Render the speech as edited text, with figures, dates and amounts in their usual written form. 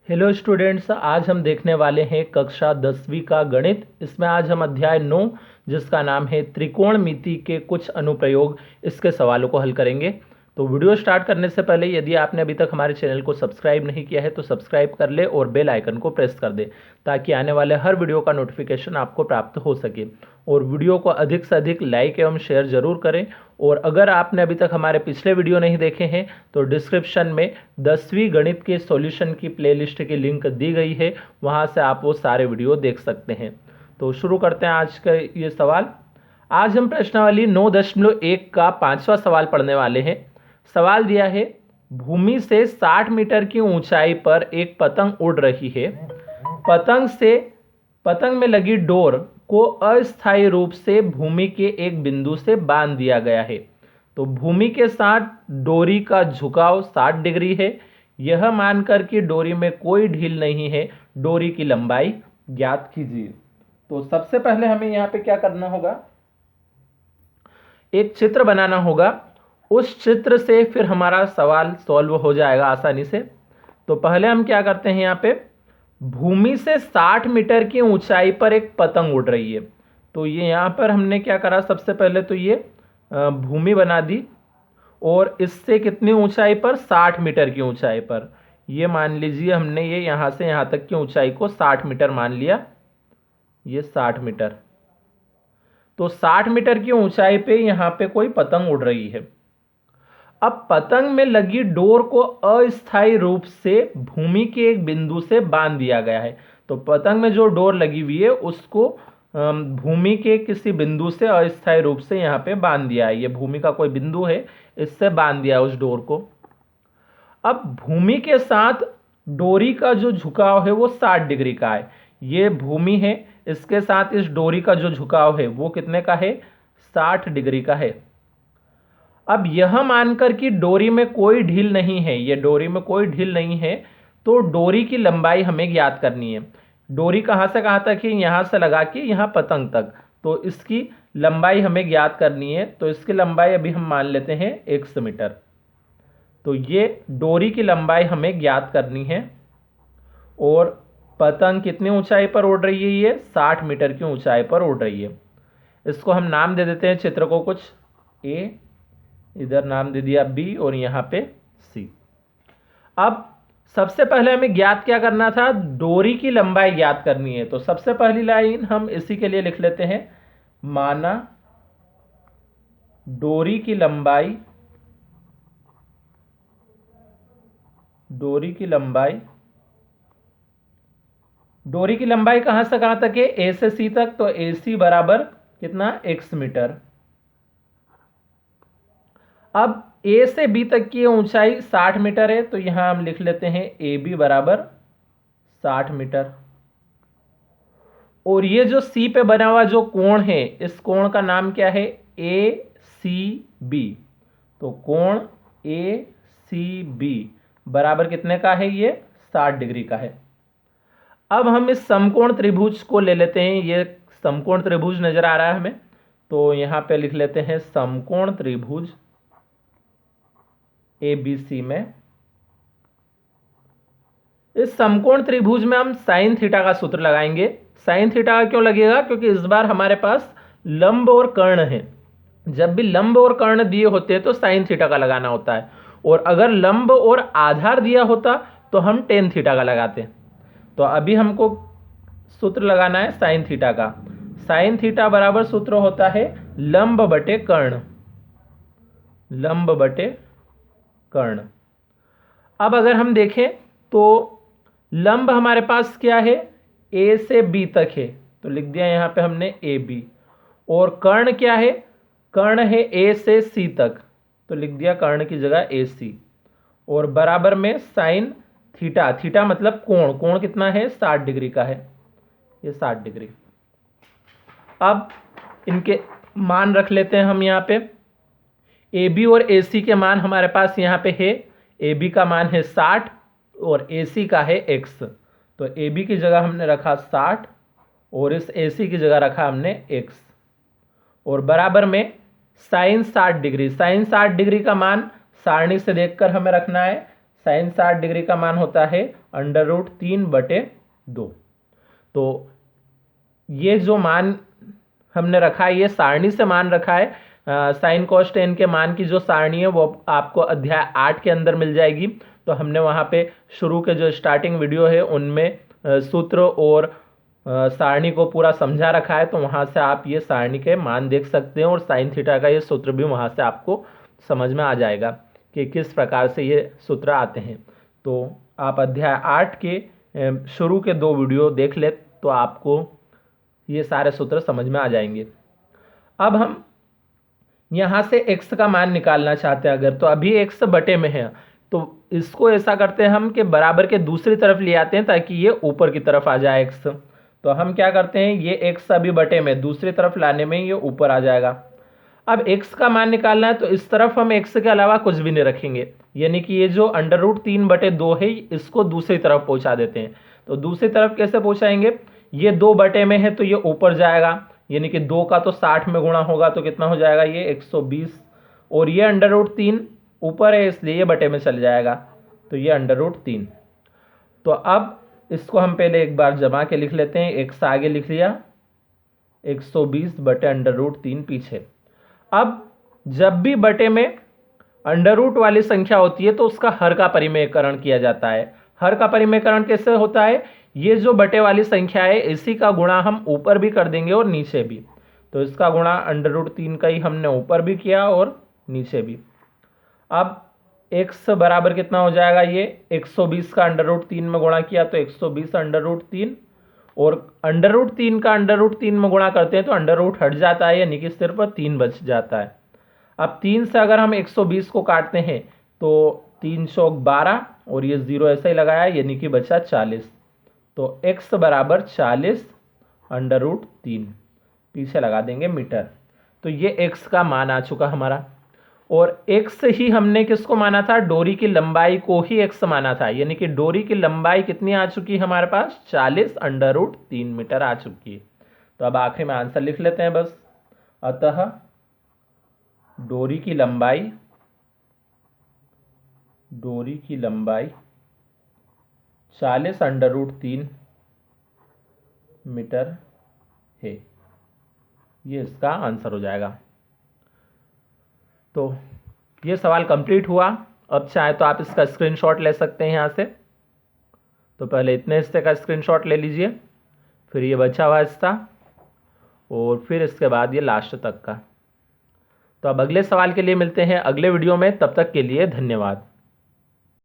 Hello students, आज हम देखने वाले हैं कक्षा 10वीं का गणित। इसमें आज हम अध्याय 9 जिसका नाम है त्रिकोणमिति के कुछ अनुप्रयोग, इसके सवालों को हल करेंगे। तो वीडियो स्टार्ट करने से पहले यदि आपने अभी तक हमारे चैनल को सब्सक्राइब नहीं किया है तो सब्सक्राइब कर ले और बेल आइकन को प्रेस कर दे ताकि आने वाले हर वीडियो का नोटिफिकेशन आपको प्राप्त हो सके। और वीडियो को अधिक से अधिक लाइक एवं शेयर जरूर करें। और अगर आपने अभी तक हमारे पिछले वीडियो नहीं देखे हैं तो डिस्क्रिप्शन में 10वीं गणित के सॉल्यूशन की प्लेलिस्ट की लिंक दी गई है, वहां से आप वो सारे वीडियो देख सकते हैं। तो शुरू करते हैं आज का ये सवाल। आज हम प्रश्नावली 9.1 का 5वां सवाल पढ़ने वाले हैं। सवाल दिया है, भूमि से 60 मीटर की ऊंचाई पर एक पतंग उड़ रही है। पतंग में लगी डोर को अस्थायी रूप से भूमि के एक बिंदु से बांध दिया गया है। तो भूमि के साथ डोरी का झुकाव 60 डिग्री है। यह मानकर कि डोरी में कोई ढील नहीं है, डोरी की लंबाई ज्ञात कीजिए। तो सबसे पहले हमें यहां पे क्या करना होगा, एक चित्र बनाना होगा। उस चित्र से फिर हमारा सवाल सॉल्व हो जाएगा आसानी से। तो पहले हम क्या करते हैं, यहाँ पे भूमि से 60 मीटर की ऊंचाई पर एक पतंग उड़ रही है। तो ये यहाँ पर हमने क्या करा, सबसे पहले तो ये भूमि बना दी और इससे कितनी ऊंचाई पर, 60 मीटर की ऊंचाई पर। ये मान लीजिए हमने ये यहाँ से यहाँ तक की ऊंचाई को 60 मीटर मान लिया, ये 60 मीटर। तो 60 मीटर की ऊंचाई पे यहाँ पे कोई पतंग उड़ रही है। अब पतंग में लगी डोर को अस्थायी रूप से भूमि के एक बिंदु से बांध दिया गया है। तो पतंग में जो डोर लगी हुई है उसको भूमि के किसी बिंदु से अस्थायी रूप से यहाँ पे बांध दिया है। ये भूमि का कोई बिंदु है, इससे बांध दिया उस डोर को। अब भूमि के साथ डोरी का जो झुकाव है वो 60 डिग्री का है। ये भूमि है, इसके साथ इस डोरी का जो झुकाव है वो कितने का है, 60 डिग्री का है। अब यह मानकर कि डोरी में कोई ढील नहीं है, ये डोरी में कोई ढील नहीं है, तो डोरी की लंबाई हमें ज्ञात करनी है। डोरी कहाँ से कहाँ तक है, यहाँ से लगा के यहाँ पतंग तक, तो इसकी लंबाई हमें ज्ञात करनी है। तो इसकी लंबाई अभी हम मान लेते हैं x मीटर। तो ये डोरी की लंबाई हमें ज्ञात करनी है। और पतंग कितनी ऊंचाई पर उड़ रही है, ये 60 मीटर की ऊंचाई पर उड़ रही है। इसको हम नाम दे देते हैं चित्र को कुछ, ए, इधर नाम दे दिया बी और यहाँ पे सी। अब सबसे पहले हमें ज्ञात क्या करना था, डोरी की लंबाई ज्ञात करनी है। तो सबसे पहली लाइन हम इसी के लिए लिख लेते हैं, माना डोरी की लंबाई, डोरी की लंबाई, डोरी की लंबाई कहां से कहां तक है, ए से सी तक। तो ए सी बराबर कितना, x मीटर। अब ए से बी तक की ऊंचाई 60 मीटर है, तो यहां हम लिख लेते हैं ए बी बराबर 60 मीटर। और ये जो सी पे बना हुआ जो कोण है, इस कोण का नाम क्या है, ए सी बी। तो कोण ए सी बी बराबर कितने का है, ये 60 डिग्री का है। अब हम इस समकोण त्रिभुज को ले लेते हैं, ये समकोण त्रिभुज नजर आ रहा है हमें, तो यहां पे लिख लेते हैं समकोण त्रिभुज ABC में। इस समकोण त्रिभुज में हम साइन थीटा का सूत्र लगाएंगे। साइन थीटा का क्यों लगेगा, क्योंकि इस बार हमारे पास लंब और कर्ण है। जब भी लंब और कर्ण दिए होते हैं तो साइन थीटा का लगाना होता है, और अगर लंब और आधार दिया होता तो हम टेन थीटा का लगाते। तो अभी हमको सूत्र लगाना है साइन थीटा का। साइन थीटा बराबर सूत्र होता है लंब बटे कर्ण, लंब बटे कर्ण। अब अगर हम देखें तो लंब हमारे पास क्या है, ए से बी तक है, तो लिख दिया यहां पे हमने ए बी। और कर्ण क्या है, कर्ण है ए से सी तक, तो लिख दिया कर्ण की जगह ए सी। और बराबर में साइन थीटा, थीटा मतलब कोण, कोण कितना है, 60 डिग्री का है, ये 60 डिग्री। अब इनके मान रख लेते हैं हम यहाँ पे। ए बी और ए सी के मान हमारे पास यहाँ पे है, ए बी का मान है 60 और ए सी का है x। तो ए बी की जगह हमने रखा 60 और इस ए सी की जगह रखा हमने x। और बराबर में साइन 60 डिग्री, साइन 60 डिग्री का मान सारणी से देखकर हमें रखना है। साइन 60 डिग्री का मान होता है √3/2। तो ये जो मान हमने रखा है ये सारणी से मान रखा है। साइन कॉस टेन के मान की जो सारणी है वो आपको अध्याय 8 के अंदर मिल जाएगी। तो हमने वहाँ पे शुरू के जो स्टार्टिंग वीडियो है उनमें सूत्र और सारणी को पूरा समझा रखा है। तो वहाँ से आप ये सारणी के मान देख सकते हैं और साइन थीटा का ये सूत्र भी वहाँ से आपको समझ में आ जाएगा कि किस प्रकार से ये सूत्र आते हैं। तो आप अध्याय 8 के शुरू के 2 वीडियो देख ले तो आपको ये सारे सूत्र समझ में आ जाएंगे। अब हम यहाँ से x का मान निकालना चाहते हैं अगर, तो अभी x बटे में है तो इसको ऐसा करते हैं हम कि बराबर के दूसरी तरफ ले आते हैं ताकि ये ऊपर की तरफ आ जाए x। तो हम क्या करते हैं, ये x अभी बटे में दूसरी तरफ लाने में ये ऊपर आ जाएगा। अब x का मान निकालना है तो इस तरफ हम x के अलावा कुछ भी नहीं रखेंगे, यानी कि ये जो √3/2 है इसको दूसरी तरफ पहुंचा देते हैं। तो दूसरी तरफ कैसे पहुंचाएंगे, ये 2 बटे में है तो ये ऊपर जाएगा, यानी कि 2 का तो 60 में गुणा होगा तो कितना हो जाएगा ये 120, और ये √3 ऊपर है इसलिए ये बटे में चल जाएगा तो ये √3। तो अब इसको हम पहले एक बार जमा के लिख लेते हैं, x आगे लिख लिया, 120 बटे √3 पीछे। अब जब भी बटे में अंडर वाली संख्या होती है तो उसका हर का परिमेयकरण किया जाता है। हर का परिमेयकरण कैसे होता है, ये जो बटे वाली संख्या है इसी का गुणा हम ऊपर भी कर देंगे और नीचे भी। तो इसका गुणा √3 का ही हमने ऊपर भी किया और नीचे भी। अब x बराबर कितना हो जाएगा, ये 120 का √3 में गुणा किया तो 120 √3, और √3 का √3 में गुणा करते हैं तो अंडर हट जाता है, यानी कि सिर्फ 3 बच जाता है। अब 3 से अगर हम 120 को काटते हैं तो 3 चौक 12 और ये 0 ऐसा ही लगाया, यानी कि बचा 40। तो x बराबर 40 √3, पीछे लगा देंगे मीटर। तो ये x का मान आ चुका हमारा, और x ही हमने किसको माना था, डोरी की लंबाई को ही x माना था, यानी कि डोरी की लंबाई कितनी आ चुकी है हमारे पास, 40 √3 मीटर आ चुकी है। तो अब आखिरी में आंसर लिख लेते हैं बस। अतः डोरी की लंबाई 40 √3 मीटर है, ये इसका आंसर हो जाएगा। तो ये सवाल कंप्लीट हुआ। अब चाहे तो आप इसका स्क्रीनशॉट ले सकते हैं यहाँ से। तो पहले इतने हिस्से का स्क्रीनशॉट ले लीजिए, फिर ये बचा हुआ हिस्सा, और फिर इसके बाद ये लास्ट तक का। तो अब अगले सवाल के लिए मिलते हैं अगले वीडियो में, तब तक के लिए धन्यवाद।